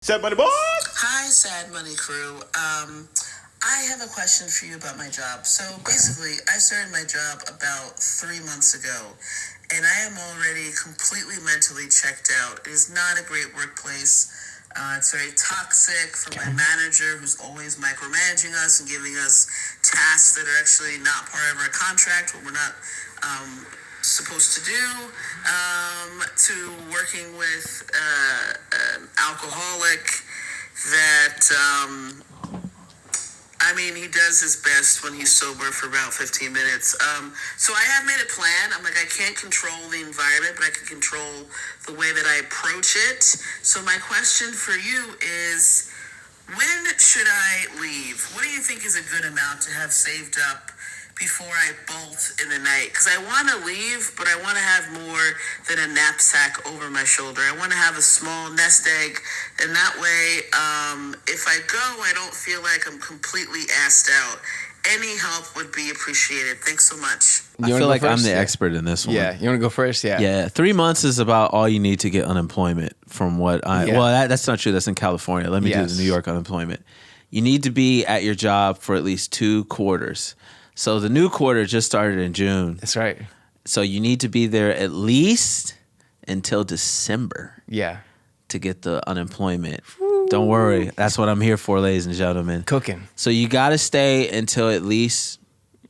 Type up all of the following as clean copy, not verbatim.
Sad Money Boy! Hi, Sad Money Crew. I have a question for you about my job. So basically, I started my job about 3 months ago, and I am already completely mentally checked out. It is not a great workplace. It's very toxic for my manager, who's always micromanaging us and giving us tasks that are actually not part of our contract, what we're not supposed to do, to working with an alcoholic that, he does his best when he's sober for about 15 minutes. So I have made a plan. I'm like, I can't control the environment, but I can control the way that I approach it. So my question for you is, when should I leave? What do you think is a good amount to have saved up before I bolt in the night? Because I want to leave, but I want to have more than a knapsack over my shoulder. I want to have a small nest egg, and that way, if I go, I don't feel like I'm completely assed out. Any help would be appreciated. Thanks so much. I feel like I'm the expert in this one. Yeah, you want to go first? Yeah. Yeah, 3 months is about all you need to get unemployment from what I... Yeah. Well, that's not true. That's in California. Let me do the New York unemployment. You need to be at your job for at least 2 quarters. So the new quarter just started in June. That's right. So you need to be there at least until December Yeah. to get the unemployment. Don't worry. That's what I'm here for, ladies and gentlemen. Cooking. So you got to stay until at least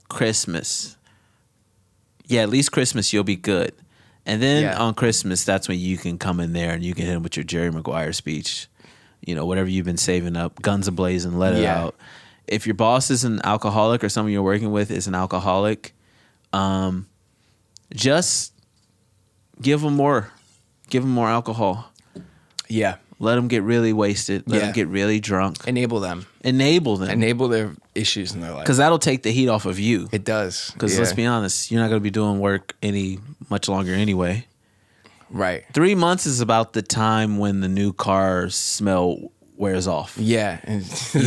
Christmas. Yeah, at least Christmas, you'll be good. And then on Christmas, that's when you can come in there and you can hit him with your Jerry Maguire speech. You know, whatever you've been saving up, guns a-blazing, let it out. If your boss is an alcoholic or someone you're working with is an alcoholic, just give them more. Give them more alcohol. Yeah. Let them get really wasted. Let them get really drunk. Enable them. Enable them. Enable their issues in their life. Because that'll take the heat off of you. It does. Because let's be honest, you're not going to be doing work much longer anyway. Right. 3 months is about the time when the new car smell wears off. Yeah. You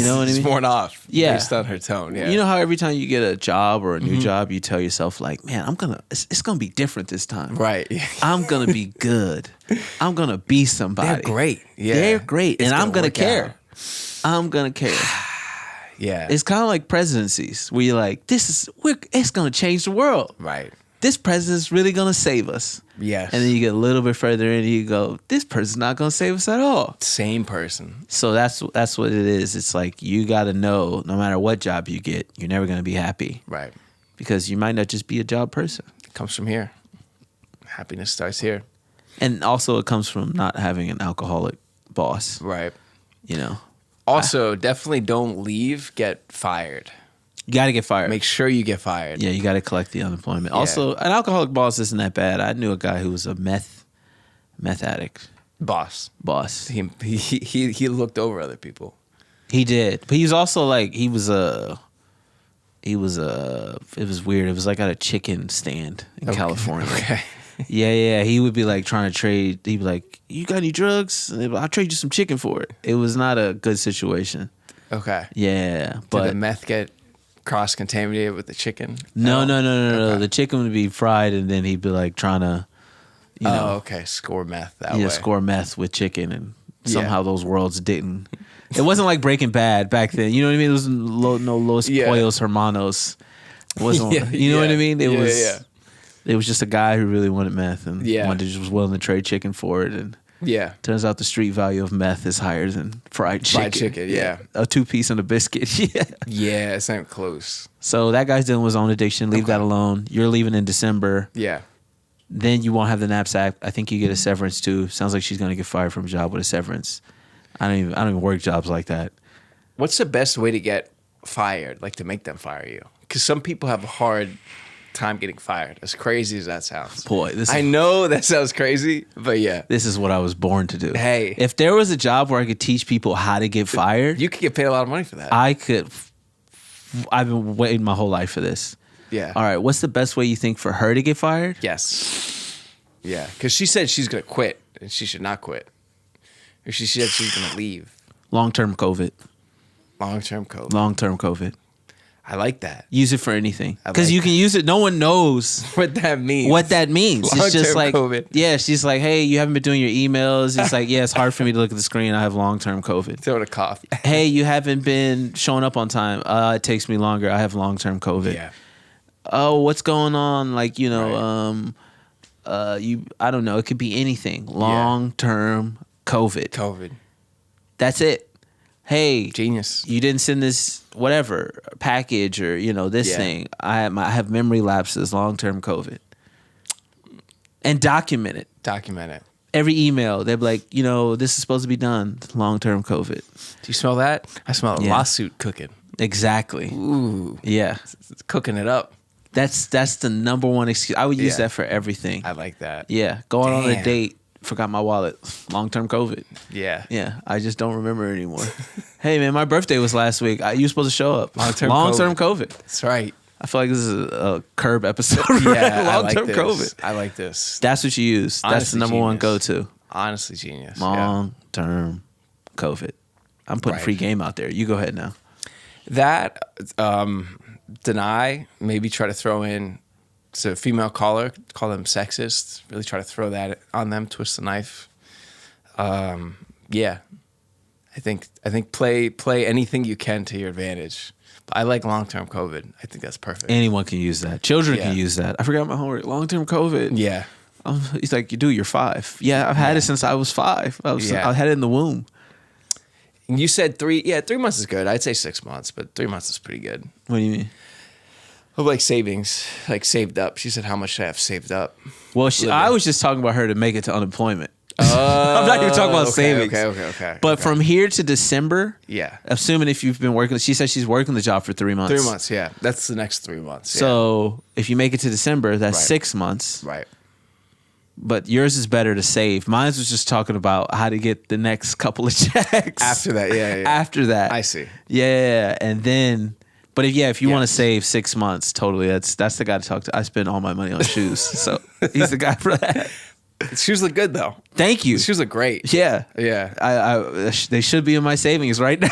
know what I mean? It's worn off. Yeah. Based on her tone. Yeah. You know how every time you get a job or a new job, you tell yourself like, man, it's going to be different this time. Right. I'm going to be good. I'm going to be somebody. They're great. Yeah. They're great. It's and I'm going to work care. out. I'm going to care. Yeah. It's kind of like presidencies where you're like, it's going to change the world. Right. This president's really going to save us. Yes. And then you get a little bit further in and you go, this person's not going to save us at all. Same person. So that's what it is. It's like you got to know no matter what job you get, you're never going to be happy. Right. Because you might not just be a job person. It comes from here. Happiness starts here. And also it comes from not having an alcoholic boss. Right. You know. Also, definitely don't leave, get fired. You got to get fired. Make sure you get fired. Yeah, you got to collect the unemployment. Yeah. Also, an alcoholic boss isn't that bad. I knew a guy who was a meth addict Boss. He looked over other people. He did. But he was also like, it was weird. It was like at a chicken stand in California. Okay. Yeah. He would be like trying to trade. He'd be like, you got any drugs? And they'd be like, I'll trade you some chicken for it. It was not a good situation. Okay. Yeah. Did But the meth get cross-contaminated with the chicken? No. Okay. The chicken would be fried and then he'd be like trying to, okay. Score meth that way. score meth with chicken. And somehow those worlds didn't. It wasn't like Breaking Bad back then. You know what I mean? It was no Los Pollos Hermanos. It wasn't, you know what I mean? It was just a guy who really wanted meth and was willing to trade chicken for it. And turns out the street value of meth is higher than fried chicken. Fried chicken, yeah. A 2-piece and a biscuit. Yeah, it's not close. So that guy's dealing with his own addiction. Leave that alone. You're leaving in December. Yeah. Then you won't have the knapsack. I think you get a severance too. Sounds like she's going to get fired from a job with a severance. I don't even work jobs like that. What's the best way to get fired? Like to make them fire you? Because some people have a hard time getting fired. As crazy as that sounds. Boy, I know that sounds crazy, but yeah. This is what I was born to do. Hey. If there was a job where I could teach people how to get fired, You could get paid a lot of money for that. I could. I've been waiting my whole life for this. Yeah. All right. What's the best way you think for her to get fired? Yes. Yeah. Because she said she's going to quit, and she should not quit. Or she said she's going to leave. Long-term COVID. Long-term COVID. Long-term COVID. I like that. Use it for anything I because like you can use it. No one knows What that means. what that means. It's just Long-term like, COVID. yeah, she's like, hey, you haven't been doing your emails. It's like, yeah, it's hard for me to look at the screen. I have long-term COVID. Throw it a cough. Hey, you haven't been showing up on time. It takes me longer. I have long-term COVID. Yeah. Oh, what's going on? Like, you know, Right. I don't know. It could be anything. Long-term COVID. That's it. Hey, Genius. you didn't send this whatever package or, you know, this thing. I have memory lapses, long-term COVID. And document it. Document it. Every email, they're like, you know, this is supposed to be done. Long-term COVID. Do you smell that? I smell a lawsuit cooking. Exactly. Ooh. Yeah. It's cooking it up. That's the number one excuse. I would use that for everything. I like that. Yeah. Going on a Damn. date, forgot my wallet. Long-term COVID. Yeah. Yeah. I just don't remember anymore. Hey, man, my birthday was last week. You were supposed to show up. Long-term COVID. That's right. I feel like this is a Curb episode. Yeah. Long-term COVID. I like this. That's what you use. That's Honestly, the number one genius. go-to. Honestly, genius. Long-term COVID. I'm putting free game out there. You go ahead now. That, deny, maybe try to throw in, so a female caller, call them sexist, really try to throw that on them, twist the knife. Yeah. I think play anything you can to your advantage. But I like long-term COVID. I think that's perfect. Anyone can use that. Children can use that. I forgot my homework. Long-term COVID. Yeah. He's like, you're 5. Yeah, I've had it since I was 5. I had it in the womb. And you said 3. Yeah, 3 months is good. I'd say 6 months, but 3 months is pretty good. What do you mean? Of like savings, like saved up. She said, how much should I have saved up? Well, I was just talking about her to make it to unemployment. I'm not even talking about savings. Okay. But from here to December, yeah, assuming if you've been working, she said she's working the job for 3 months. 3 months, yeah. That's the next 3 months. Yeah. So if you make it to December, that's 6 months. Right. But yours is better to save. Mine was just talking about how to get the next couple of checks. After that, yeah. After that. I see. Yeah. And then, but if you want to save 6 months, totally, that's the guy to talk to. I spend all my money on shoes. So he's the guy for that. Shoes look good, though. Thank you. The shoes look great. Yeah. Yeah. They should be in my savings right now.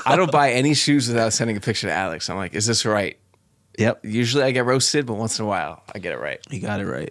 I don't buy any shoes without sending a picture to Alex. I'm like, is this right? Yep. Usually I get roasted, but once in a while I get it right. You got it right.